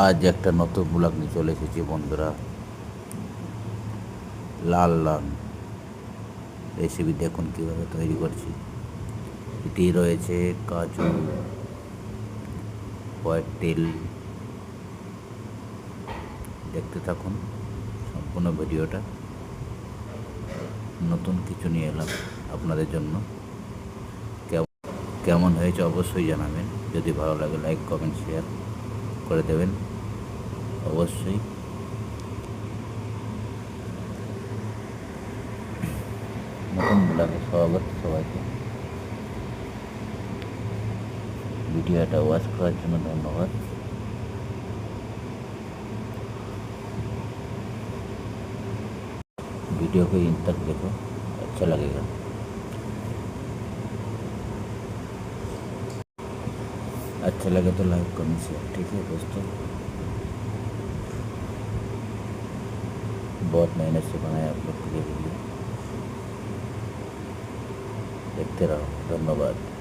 আজ একটা নতুন ব্লগ নিয়ে চলে এসেছি বন্ধুরা। লাল লাল রেসিপি দেখুন কীভাবে তৈরি করছি। এটি রয়েছে কাজু, হোয়াইট তেল। দেখতে থাকুন সম্পূর্ণ ভিডিওটা। নতুন কিছু নিয়ে এলাম আপনাদের জন্য। কেমন হয়েছে অবশ্যই জানাবেন। যদি ভালো লাগে লাইক কমেন্ট শেয়ার করে দেবেন অবশ্যই। নতুন ব্লগে স্বাগত সবাইকে। ভিডিওটা ওয়াচ করার জন্য ধন্যবাদ। वीडियो को इन तक देखो, अच्छा लगेगा। अच्छा लगे तो लाइक कमेंट शेयर। ठीक है दोस्तों, बहुत मेहनत से बनाया आप लोग के लिए वीडियो। देखते रहो। धन्यवाद।